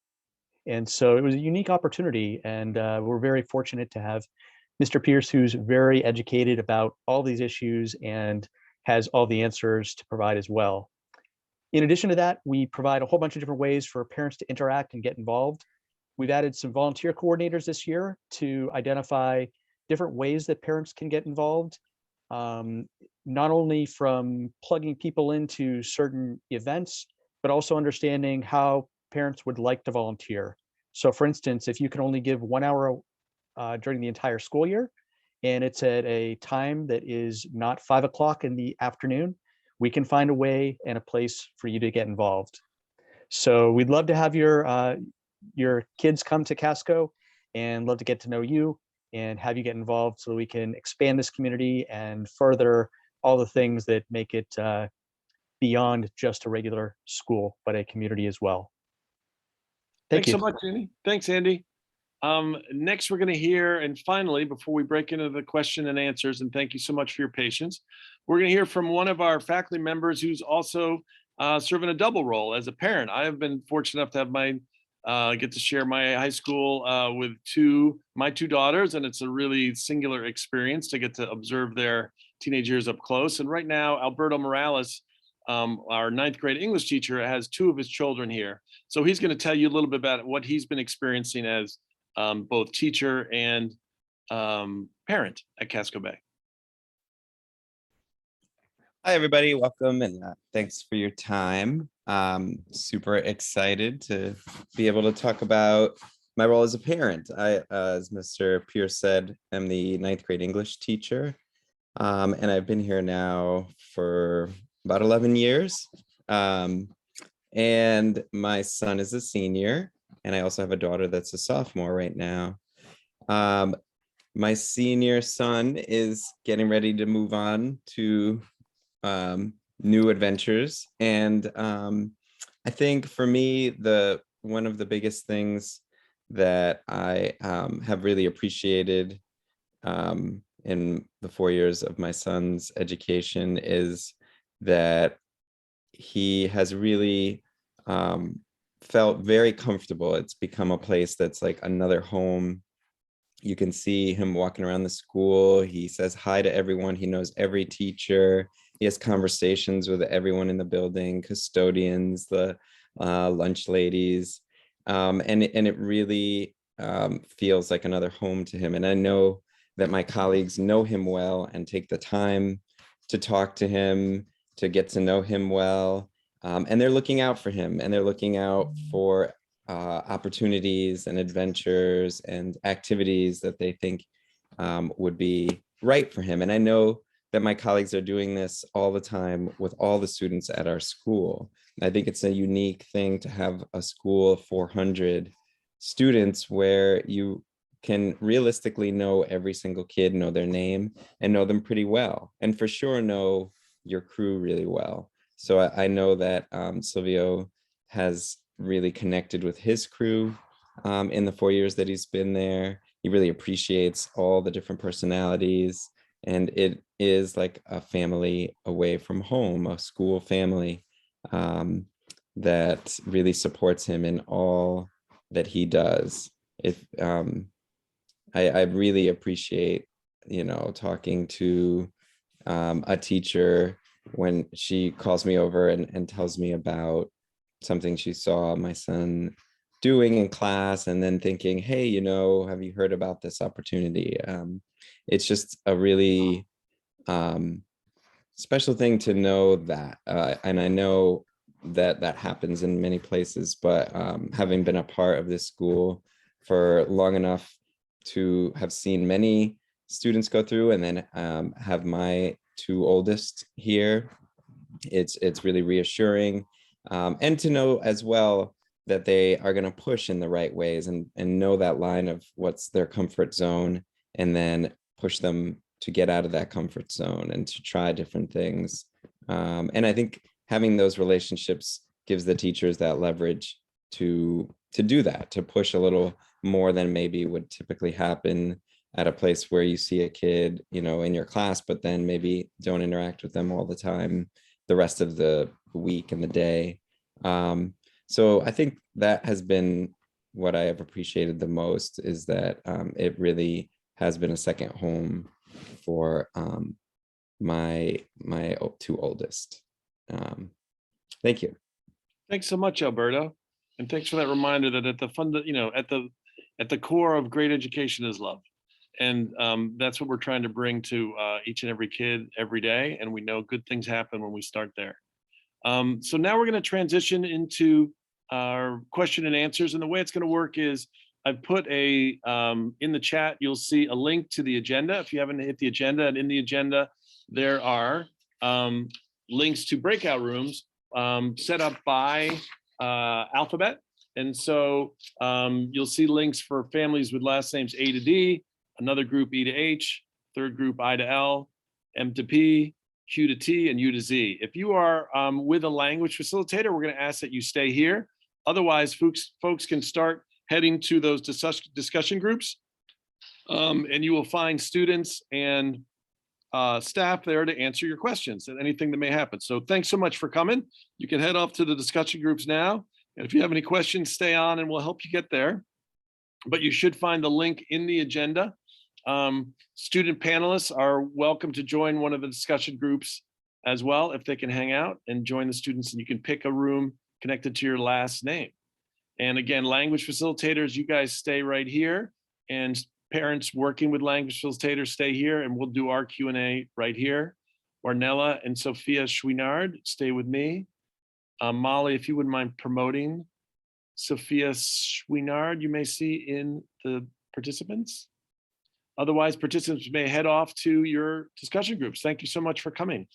And so it was a unique opportunity, and we're very fortunate to have Mr. Pierce, who's very educated about all these issues and has all the answers to provide as well. In addition to that, we provide a whole bunch of different ways for parents to interact and get involved. We've added some volunteer coordinators this year to identify different ways that parents can get involved, not only from plugging people into certain events, but also understanding how parents would like to volunteer. So for instance, if you can only give 1 hour during the entire school year, and it's at a time that is not 5 o'clock in the afternoon, we can find a way and a place for you to get involved. So we'd love to have your kids come to Casco and love to get to know you and have you get involved so we can expand this community and further all the things that make it beyond just a regular school, but a community as well. Thank Thanks you. so much, Andy. Thanks, Andy. Next, we're going to hear, and finally, before we break into the question and answers, and thank you so much for your patience, we're going to hear from one of our faculty members who's also serving a double role as a parent. I have been fortunate enough to have get to share my high school with my two daughters, and it's a really singular experience to get to observe their teenage years up close. And right now, Alberto Morales, our 9th grade English teacher, has 2 of his children here. So he's going to tell you a little bit about what he's been experiencing as both teacher and parent at Casco Bay. Hi, everybody. Welcome, and thanks for your time. Super excited to be able to talk about my role as a parent. I, as Mr. Pierce said, am the 9th grade English teacher, and I've been here now for about 11 years. And my son is a senior, and I also have a daughter that's a sophomore right now. My senior son is getting ready to move on to new adventures. And I think for me, one of the biggest things that I have really appreciated in the 4 years of my son's education is that he has really felt very comfortable. It's become a place that's like another home. You can see him walking around the school. He says hi to everyone. He knows every teacher. He has conversations with everyone in the building, custodians, the lunch ladies. And it really feels like another home to him. And I know that my colleagues know him well and take the time to talk to him, to get to know him well. And they're looking out for him, and they're looking out for opportunities and adventures and activities that they think would be right for him. And I know that my colleagues are doing this all the time with all the students at our school. I think it's a unique thing to have a school of 400 students where you can realistically know every single kid, know their name, and know them pretty well, and for sure know your crew really well. So I know that Silvio has really connected with his crew in the 4 years that he's been there. He really appreciates all the different personalities, and it is like a family away from home, a school family that really supports him in all that he does. I really appreciate, talking to a teacher when she calls me over and tells me about something she saw my son doing in class, and then thinking, hey, have you heard about this opportunity? It's just a really special thing to know that, and I know that happens in many places, but having been a part of this school for long enough to have seen many students go through, and then have my 2 oldest here, it's really reassuring, and to know as well that they are going to push in the right ways and know that line of what's their comfort zone, and then push them to get out of that comfort zone and to try different things. And I think having those relationships gives the teachers that leverage to do that, to push a little more than maybe would typically happen at a place where you see a kid, in your class, but then maybe don't interact with them all the time, the rest of the week and the day. So I think that has been what I have appreciated the most, is that it really has been a second home for my 2 oldest. Thank you. Thanks so much, Alberto. And thanks for that reminder that at the core of great education is love. And that's what we're trying to bring to each and every kid every day. And we know good things happen when we start there. So now we're going to transition into our question and answers. And the way it's going to work is I've put in the chat, you'll see a link to the agenda. If you haven't hit the agenda, and in the agenda, there are links to breakout rooms set up by alphabet. And so you'll see links for families with last names A to D, another group E to H, third group I to L, M to P, Q to T, and U to Z. If you are with a language facilitator, we're going to ask that you stay here. Otherwise, folks can start heading to those discussion groups, and you will find students and staff there to answer your questions and anything that may happen. So thanks so much for coming. You can head off to the discussion groups now. And if you have any questions, stay on and we'll help you get there. But you should find the link in the agenda. Student panelists are welcome to join one of the discussion groups as well if they can hang out and join the students, and you can pick a room connected to your last name. And again, language facilitators, you guys stay right here, and parents working with language facilitators stay here, and we'll do our Q&A right here. Ornella and Sophia Chouinard, stay with me. Molly, if you wouldn't mind promoting Sophia Chouinard, you may see in the participants. Otherwise, participants may head off to your discussion groups. Thank you so much for coming.